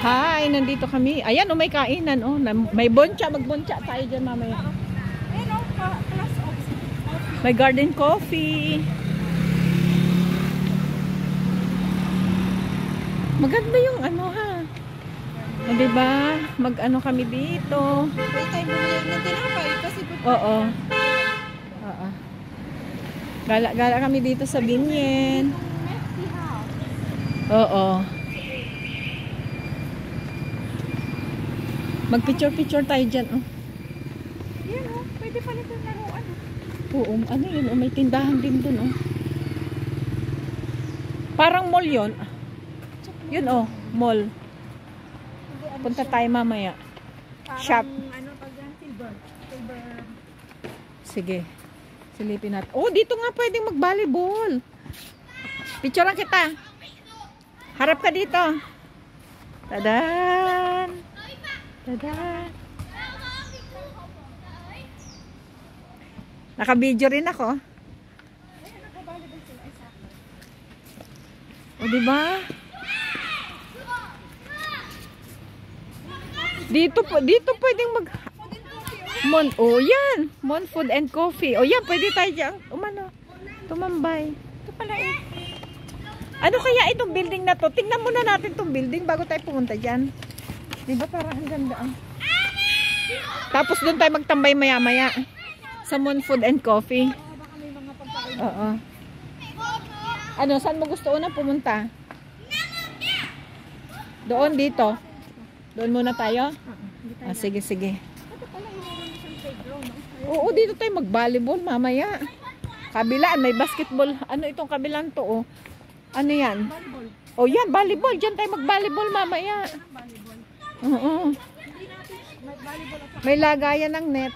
Hi, nandito kami. Ayan, may kainan. May boncha. Magboncha tayo dyan mamaya. May garden coffee. Maganda yung diba? Mag-ano kami dito. Pwede tayo bumili ng tinapay kasi Oo. Gala kami dito sa Binyen. Oo. Mag-picture tayo dyan. Yan pwede pala itong laruan. Oo, ano yun? May tindahan din dun. Parang mall yun. Yun mall. Punta tayo mamaya. Shop. Silver. Sige. Silipin natin. Dito nga pwedeng mag-volleyball. Picturean kita. Harap ka dito. Tadan! Tadan! Naka-video rin ako. Diba? Dito pwedeng mag yan. Mon Food and Coffee. Yan, pwede tayo diyan. Tumambay. Ito pala Ano kaya itong building na to? Tingnan muna natin itong building bago tayo pumunta diyan. Diba parang ang ganda Tapos doon tayo magtambay maya-maya sa Mon Food and Coffee. Oo. Saan mo gusto unang pumunta? Doon, dito. Doon muna tayo? Sige. Oo, dito tayo mag-volleyball mamaya. Kabilaan, may basketball. Itong kabilang to, Ano yan? volleyball. Yan, volleyball. Diyan tayo mag-volleyball mamaya. Oo. May lagayan ng net.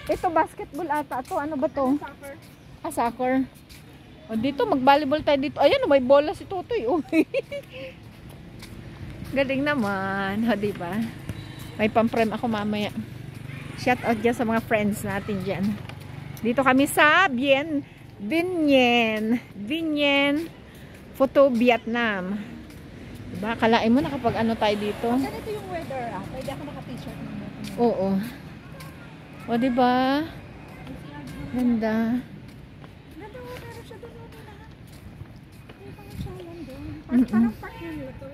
Ito, basketball ata. Ano ba to? Soccer. Soccer. Dito, mag-volleyball tayo dito. Ayan, may bola si Tutoy. Galing naman. Diba? May pamprem ako mamaya. Shout out dyan sa mga friends natin dyan. Dito kami sa Binyen Photo Vietnam. Diba? Kalain mo na kapag tayo dito. Ganito yung weather Pwede ako naka-t-shirt naman. Oo. Diba? Ganda. Ganda weather siya doon. Parang park na nito,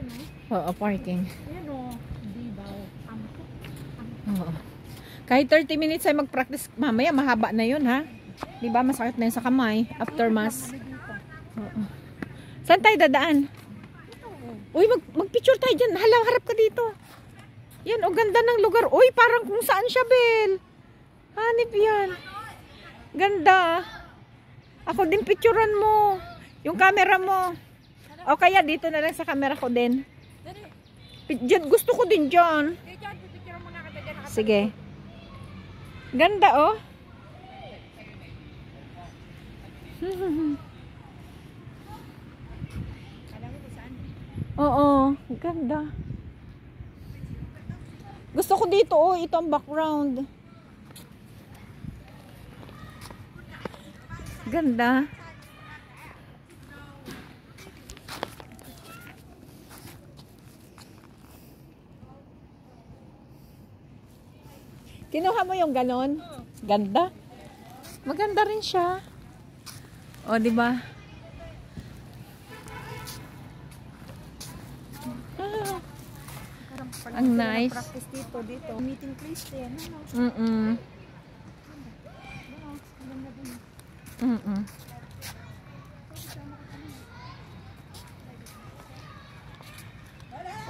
Oo, parking. Ayan Dibaw. Oo. Kahit 30 minutes ay mag-practice, mamaya mahaba na yun, ha? Diba? Masakit na yun sa kamay after mass. Oo. Saan tayo dadaan? Mag-picture tayo dyan. Harap ka dito. Yan, ganda ng lugar. Parang kung saan siya, Bel. Hanip yan. Ganda. Ako din picturean mo. Yung camera mo. O kaya dito na lang sa camera ko din. Diyan, gusto ko din dyan. Sige. Ganda Oo, ganda. Gusto ko dito ito ang background. Ganda. Kinuha mo yung ganon? Ganda. Maganda rin siya. Diba? Ang nice. Practice dito. Meeting place din.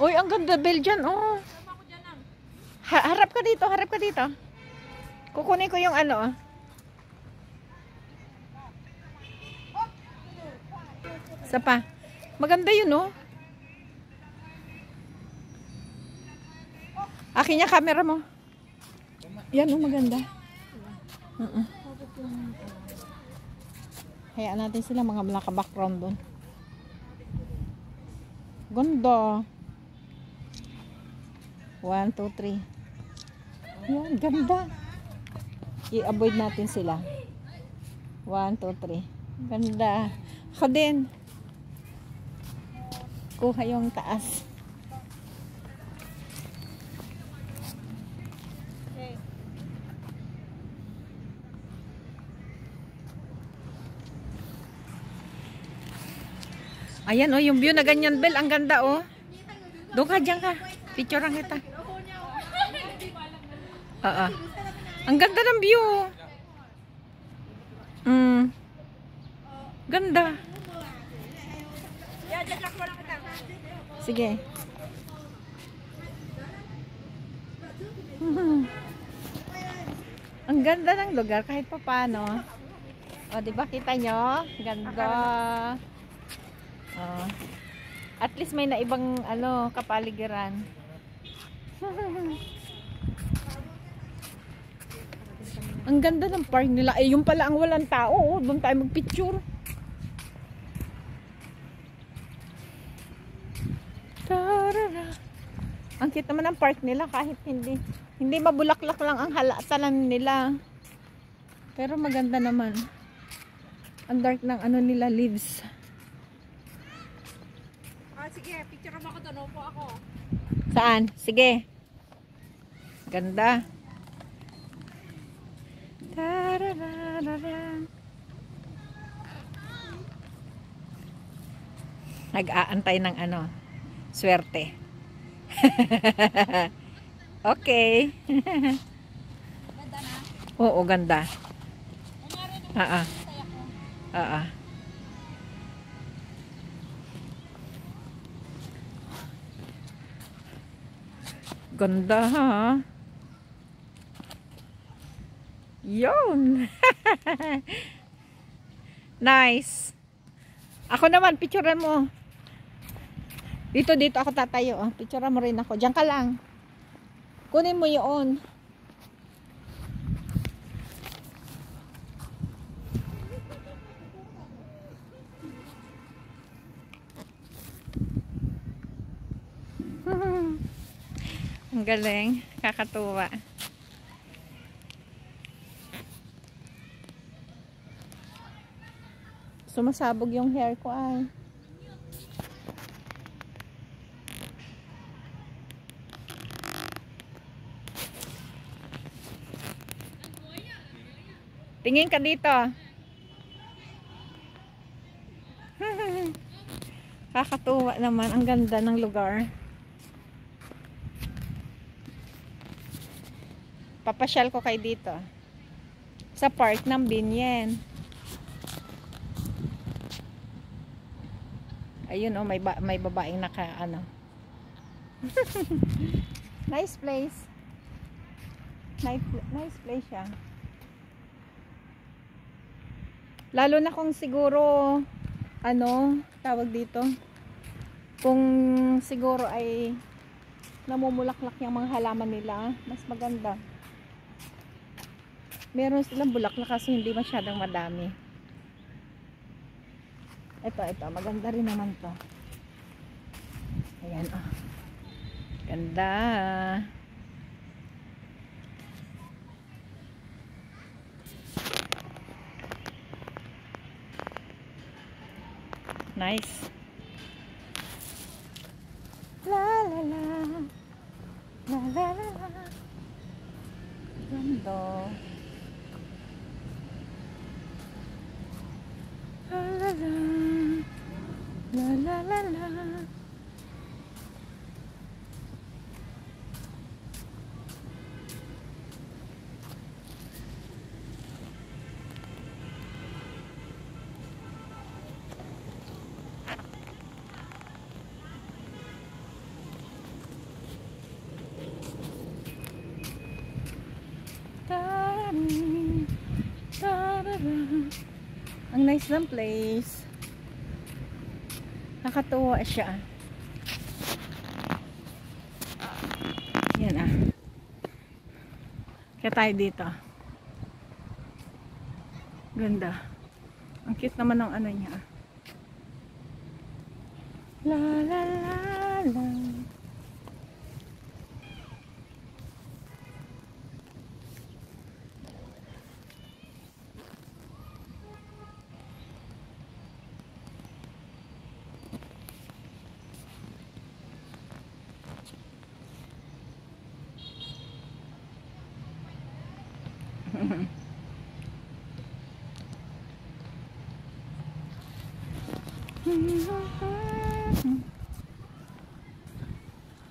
Ang ganda, Belgian. Harap ka dito. Kukunin ko yung Sapa. Maganda yun, Akin niya camera mo. Yan, maganda. Hayaan natin sila mga naka-background doon. Ganda. 1, 2, 3. Yan, ganda. I-avoid natin sila. 1, 2, 3. Ganda. Ako din. Kuha yung taas. Ayan oh, yung view na ganyan, Bel. Ang ganda oh. Doon ka, dyan ka. Picturean kita. Oo. Ang ganda ng view. Ganda. Sige. Ang ganda ng lugar kahit pa paano. O, di ba kita nyo? Ganda. O. At least may naibang ano, kapaligiran. Ang ganda ng park nila. Eh, yung pala ang walang tao. Oh. Doon tayo magpicture. Tarara. Ang cute naman ng park nila kahit hindi mabulaklak lang ang halatanan nila. Pero maganda naman. Ang dark ng ano nila leaves. Sige, picture mo ako doon. Upo ako. Saan? Sige. Ganda. Nag-aantay ng ano, swerte. Okay. Ganda na. Oo, ganda. Nangyari Oo. Ganda ha. Yun. Nice. Ako naman, picturean mo. Dito ako tatayo. Oh. Picturean mo rin ako. Diyan ka lang. Kunin mo yun. Ang galing. Kakatuwa. Sumasabog yung hair ko ay. Tingin ka dito. Kakatuwa naman. Ang ganda ng lugar. Papasyal ko kay dito. Sa park ng Binyen. Ayun oh, may babaeng naka ano. Nice place. Nice place siya. Lalo na kung siguro ano, tawag dito. Kung siguro ay namumulaklak yung mga halaman nila, mas maganda. Meron silang bulaklak kasi hindi masyadong madami. Ito, maganda rin naman to. Ayan, oh. Ganda. Nice. La la la. La la la la. Ganda. La la la. La la la la. Ang nice ng place. Nakatuwa siya. Yan ah. Kaya tayo dito. Ganda. Ang cute naman ng ano niya. La la la la.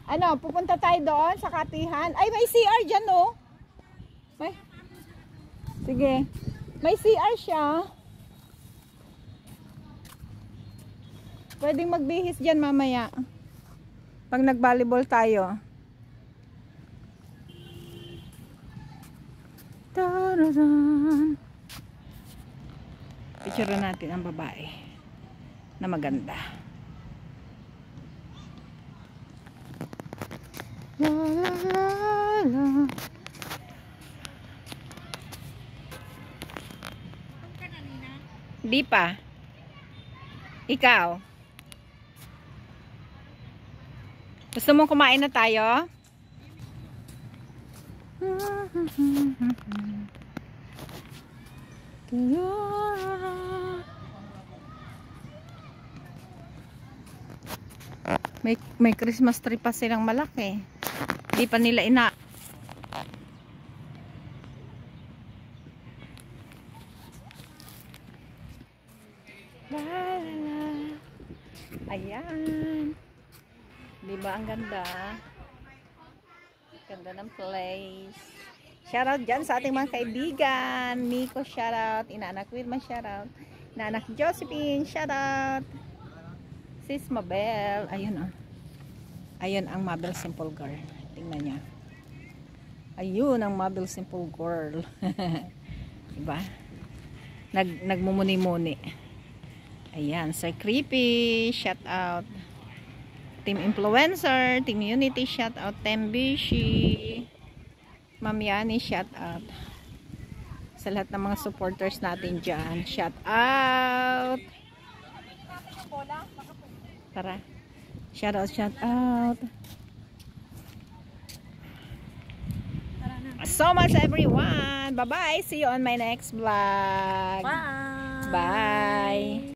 Ano, pupunta tayo doon sa Katihan. Ay, may CR dyan, no? May... Sige. May CR siya. Pwedeng magbihis dyan mamaya. Pag nag-volleyball tayo. Tararan. Picture natin ang babae na maganda. La la la la. Di pa. Ikaw. Gusto mong kumain na tayo? May Christmas tree pa silang malaki. Di pa nila ina. La, la, la. Ayan. Diba ang ganda? Ganda ng place. Shoutout dyan sa ating mga kaibigan. Miko, shoutout. Inaanak Wilma, shoutout. Inaanak Josephine, shoutout. Sis Mabel. Ayun oh. Ayun ang Mabel Simple Girl. Tingnan niya. Ayun ang Mabel Simple Girl. Diba? Nagmumuni-muni. Ayan. Sir Creepy, shoutout. Team Influencer, Team Unity, shout out. Tembishi, Ma'am Yani, shout out. Sa lahat ng mga supporters natin dyan, shout out. Tara. Shout out, shout out. So much everyone. Bye-bye. See you on my next vlog. Bye. Bye.